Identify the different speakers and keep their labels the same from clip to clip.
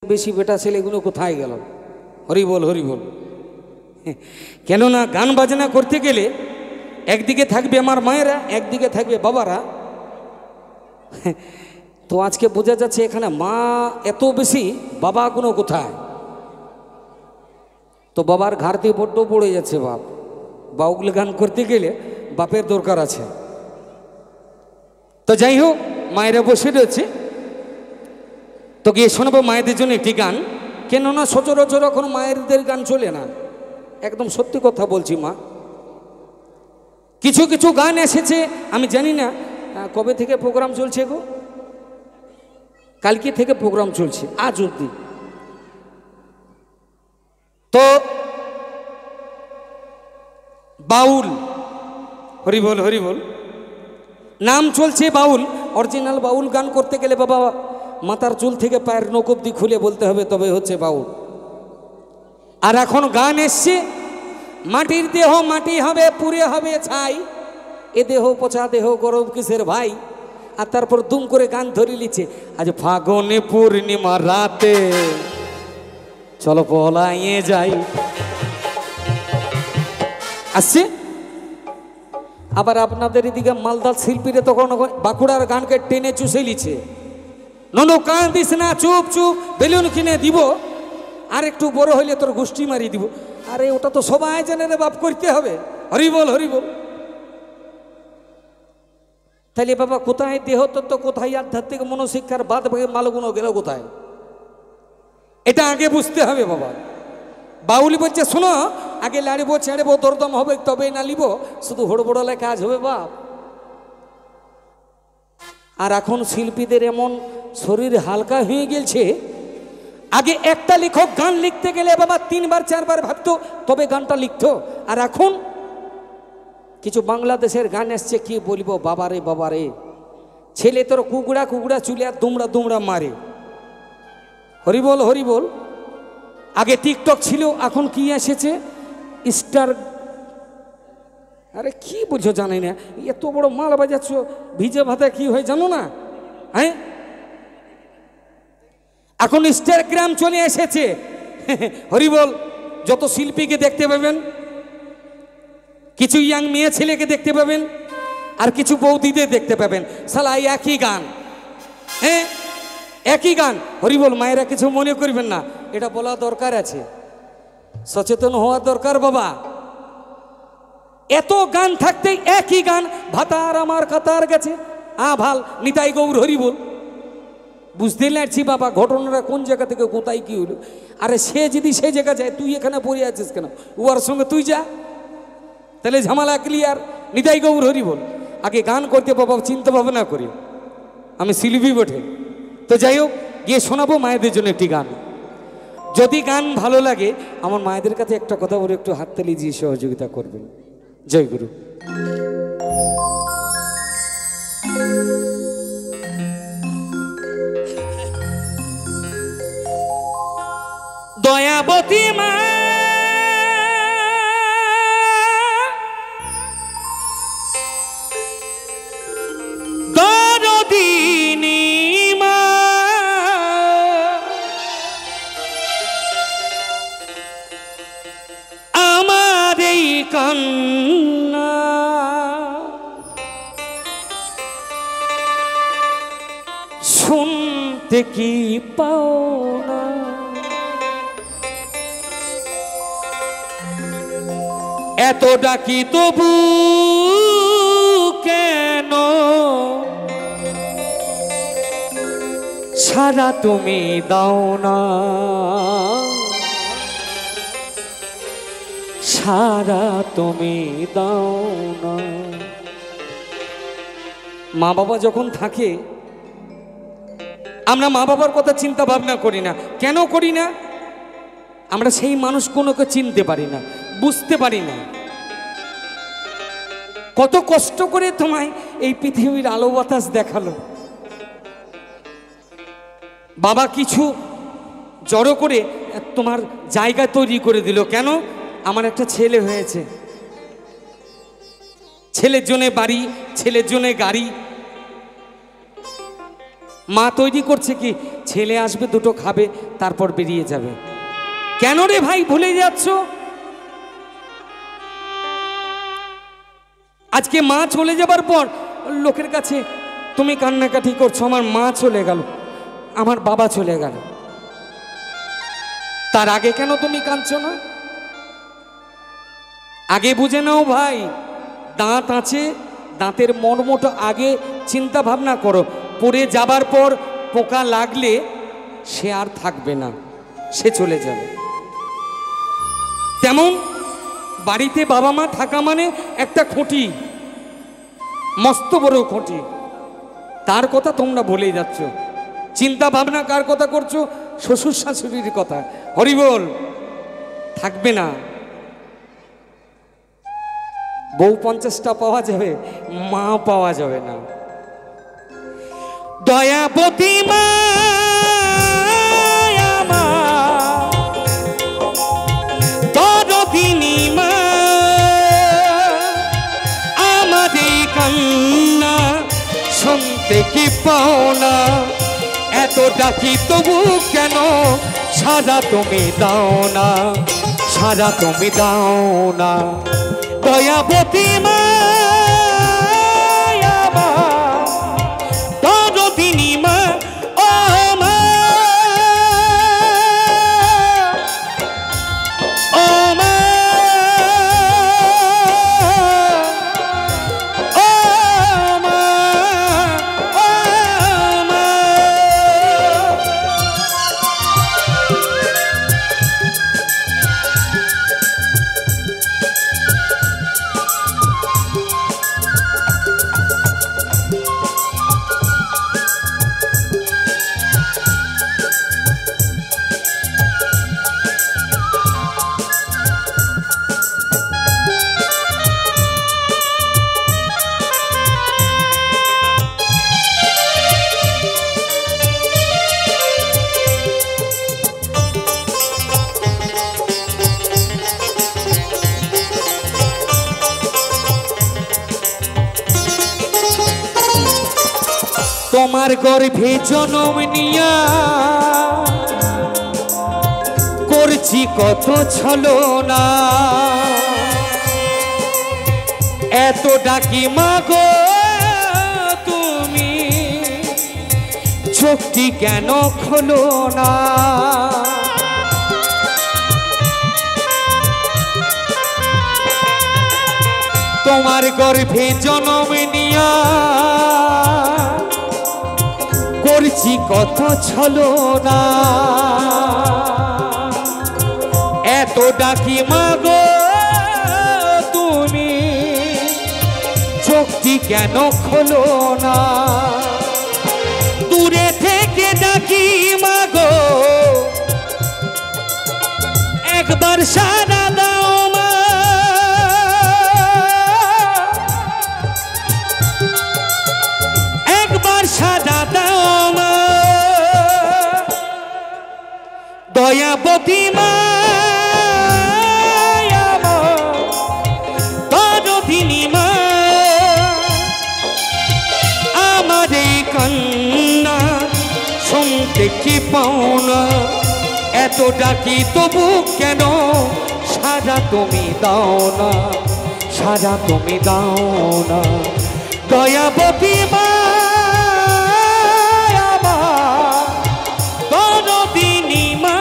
Speaker 1: বেশি বেটা ছেলেগুলো কোথায় গেল? হরি বল হরি বল। কেননা গান বাজনা করতে গেলে একদিকে থাকবে আমার মায়েরা, একদিকে থাকবে বাবারা। তো আজকে বোঝা যাচ্ছে এখানে মা এত বেশি, বাবাগুলো কোথায়? তো বাবার ঘাড় দিয়ে বড্ড পড়ে যাচ্ছে বাপ। বাউল গান করতে গেলে বাপের দরকার আছে। তো যাই হোক, মায়েরা বসে রয়েছে, তো গিয়ে শোনাবো মায়েদের জন্য একটি গান। কেননা সচরাচর এখন মায়েদের গান চলে না, একদম সত্যি কথা বলছি মা। কিছু কিছু গান এসেছে, আমি জানি না কবে থেকে প্রোগ্রাম চলছে গো। কালকে থেকে প্রোগ্রাম চলছে, আজ অবধি। তো বাউল, হরি বল হরি বল, নাম চলছে বাউল। অরিজিনাল বাউল গান করতে গেলে বাবা মাথার চুল থেকে পায়ের নখ অবধি খুলে বলতে হবে, তবে হচ্ছে বাউল। আর এখন গান এসছে মাটির দেহ মাটি হবে, পুড়ে হবে ছাই, এ দেহ পচা দেহ গরম কিসের ভাই। আর তারপর দুম করে গান ধরে লিচ্ছে, আজ ফাগুনে পূর্ণিমা রাতে চলো পলাইয়ে যাই। আসছে আবার আপনাদের এদিকে মালদার শিল্পীরা তখন বাঁকুড়ার গানকে টেনে চুষে লিছে, ননু কাঁদিস না, চুপ চুপ, বেলুন কিনে দিব, আর একটু বড় হইলে তোর গোষ্ঠী মারি দিব। আরে ওটা তো সবাই জানে রে বাপ, করতে হবে। হরি বল হরি বল। তাইলে বাবা কোথায় দেহতত্ত্ব, কোথায় আধ্যাত্মিক মনোশিক্ষার বাদ ভাগে মালগুলো গেল কোথায়? এটা আগে বুঝতে হবে বাবা। বাউলি বলছে শোনো, আগে লাড়িবো ছেড়েবো দরদম হবে, তবে না লিব, শুধু হড়বড়ালে কাজ হবে বাপ। আর এখন শিল্পীদের এমন শরীর হালকা হয়ে গেছে, আগে একটা লেখক গান লিখতে গেলে বাবা 3বার 4বার ভাবতো, তবে গানটা লিখতো। আর এখন কিছু বাংলাদেশের গান এসছে, কি বলবো বাবারে বাবারে, ছেলে তোর কুকুড়া কুকুড়া চুলে আর দুমড়া দুমড়া মারে। হরি বল হরি বল। আগে টিকটক ছিল, এখন কি এসেছে স্টার। আরে কি বুঝছো জানি না, এত বড় মাল বাজাচ্ছ, ভিজে ভাতে কি হয় জানো না? হ্যাঁ, এখন ইনস্টাগ্রাম চলে এসেছে। হরি বল। যত শিল্পীকে দেখতে পাবেন, কিছু ইয়াং মেয়ে ছেলেকে দেখতে পাবেন, আর কিছু বৌদিদের দেখতে পাবেন, সালা একই গান। হ্যাঁ, একই গান। হরি বল। মায়েরা কিছু মনে করবেন না, এটা বলা দরকার আছে, সচেতন হওয়া দরকার বাবা। এত গান থাকতে একই গান, ভাতার আমার কাতার গেছে, ভাল নিতাই গৌর হরি বল। বুঝতে লাগছি বাবা ঘটনাটা কোন জায়গা থেকে কোথায় কি হলো। আরে সে যদি সে জায়গা যায়, তুই এখানে পড়ে আছিস কেন? ওর সঙ্গে তুই যা, তাহলে ঝামেলা ক্লিয়ার। নিতাই গৌর হরি বল। আগে গান করতে বাবা চিন্তা ভাবনা করি, আমি শিল্পী বটে। তো যাই হোক, গিয়ে শোনাবো মায়েদের জন্য একটি গান। যদি গান ভালো লাগে, আমার মায়েদের কাছে একটা কথা বলে একটু হাততালি দিয়ে সহযোগিতা করবেন। জয় গুরু। দয়াবতী মা, দরদিনী মা, আমার এই কান্না শুনতে কি পাও না? এত ডাকি তবু কেন সারা তুমি দাও না, সারা তুমি দাও না। মা বাবা যখন থাকে, আমরা মা বাবার কথা চিন্তা ভাবনা করি না। কেন করি না? আমরা সেই মানুষগুলোকে চিনতে পারি না, বুঝতে পারি না কত কষ্ট করে তোমায় এই পৃথিবীর আলো বাতাস দেখালো। বাবা কিছু জড়ো করে তোমার জায়গা তৈরি করে দিল। কেন? আমার একটা ছেলে হয়েছে, ছেলের জন্য বাড়ি, ছেলের জন্য গাড়ি, মা তৈরি করছে কি, ছেলে আসবে, দুটো খাবে, তারপর বেরিয়ে যাবে। কেন রে ভাই ভুলে যাচ্ছ? আজকে মা চলে যাবার পর লোকের কাছে তুমি কান্নাকাটি করছো, আমার মা চলে গেল, আমার বাবা চলে গেল। তার আগে কেন তুমি কাঁদছো না? আগে বুঝে নাও ভাই, দাঁত আছে, দাঁতের মর্মটা আগে চিন্তা ভাবনা করো। পড়ে যাবার পর পোকা লাগলে সে আর থাকবে না, সে চলে যাবে। তেমন বাড়িতে বাবা মা থাকা মানে একটা খুঁটি, মস্ত বড় খুঁটি। তার কথা তোমরা ভুলে যাচ্ছ। চিন্তা ভাবনা কার কথা করছো? শ্বশুর শাশুড়ির কথা। হরিবল, থাকবে না। বউ 50টা পাওয়া যাবে, মা পাওয়া যাবে না। দয়াবতী মা দরদিনী মা, আমাদের কান্না শুনতে কি পাও না? এত ডাকি তবু কেন সারা তুমি দাও না, সারা তুমি দাও না। দয়াবতী মা দরদিনী মা, ও মা, ও মা, ও মা, ও মা। তোমার গর্ভে জনম নিয়া করছি কত ছলনা, এত ডাকি মাগো তুমি চোখটি কেন খোলো না? তোমার গর্ভে জনম নিয়া করছি কত ছলনা, এত ডাকি মাগো তুমি চোখটি কেন খোলো না? দূরে থেকে ডাকি মাগো একবার সাড়া দাও মা, একবার সাড়া দাও মা। দয়াবতী মা দরদিনী মা, আমার এই কান্না শুনতে কি পাও না? এত ডাকি তবু কেন সাড়া তুমি দাও না, সাড়া তুমি দাও না। দয়াবতী মা দরদিনী মা,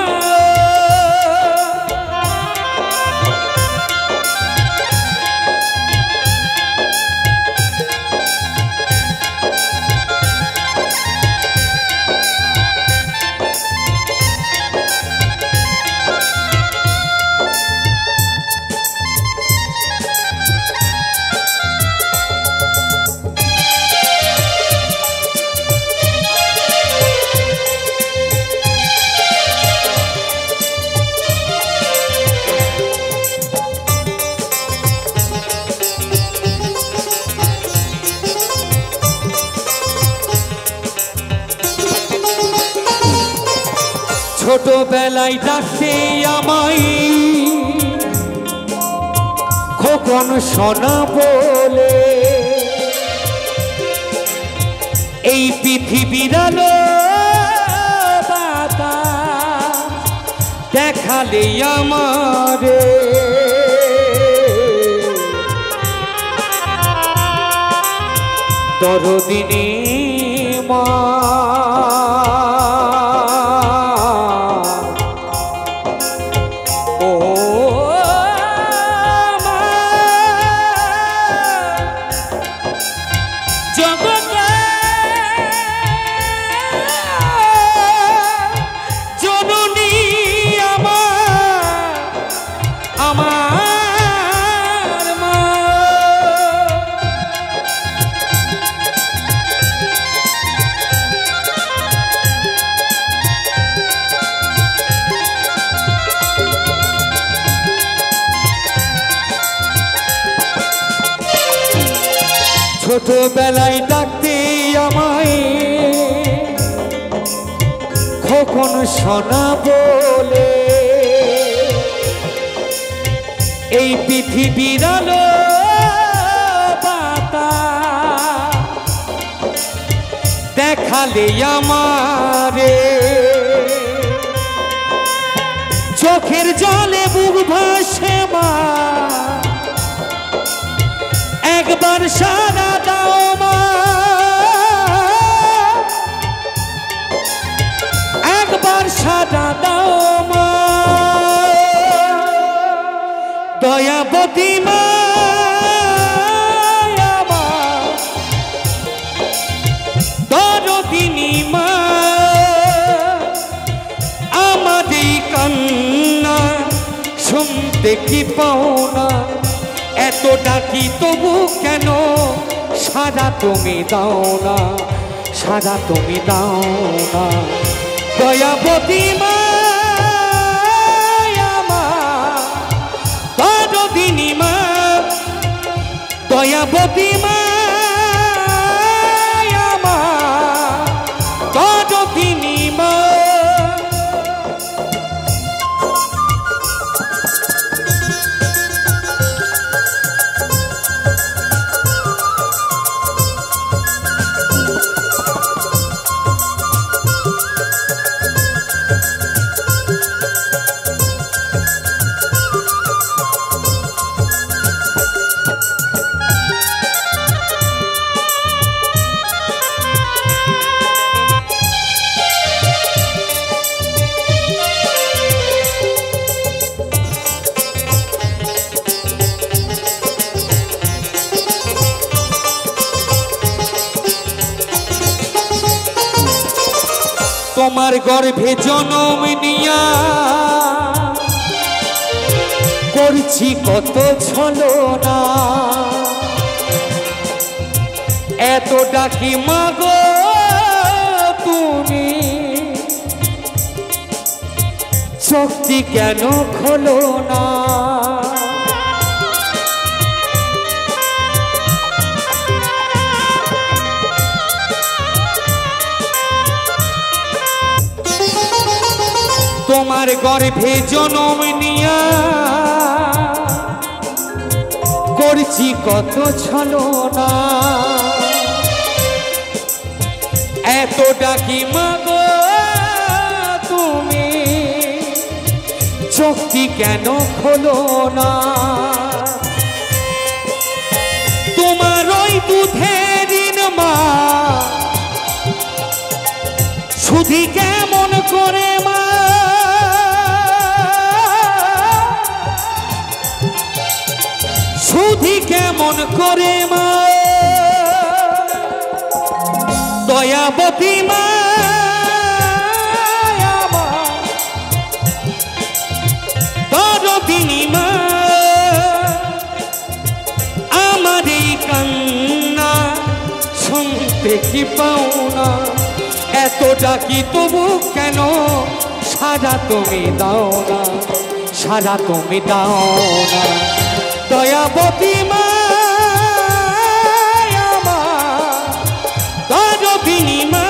Speaker 1: ছোটবেলায় ডাকতে আমায় খোকন সোনা বলে, এই পৃথিবী পৃথিবীর আলো বাতাস দেখালে আমারে দরদিনী মা ও মা জগতে জননী আমার মা ছোটবেলায় ডাকতে আমায় খোকন সোনা বলে এই পৃথিবীর আলো বাতাস দেখালে আমারে চোখের জলে বুক ভাসে মা একবার সারা দাও মা একবার সারা দাও মা দয়াবতী মা আমার দরদিনী মা আমাদের কান্না শুনতে কি পাও না এত ডাকি তবু কেন সারা তুমি দাও না সারা তুমি দাও না দয়াবতী মা আমার দরদিনী মা দয়াবতী মা আমার দরদিনী মা তোমার গর্ভে জনম নিয়া করছি কত ছলনা এত ডাকি মাগো তুমি চোখটি কেন খোলো না তোমার গর্ভে জনম নিয়া করছি কত ছলনা এত ডাকি মাগো তুমি চোখটি কেন খোলো না তোমার ওই দুধের মা শুধু কেমন করে মা শুধু কেমন করে মা দয়াবতী মা আমার দরদিনী মা আমার এই কান্না শুনতে কি পাও না এত ডাকি তবু কেন সারা তুমি দাও না সারা তুমি দাও না দয়াবতী মা আমার দরদিনী মা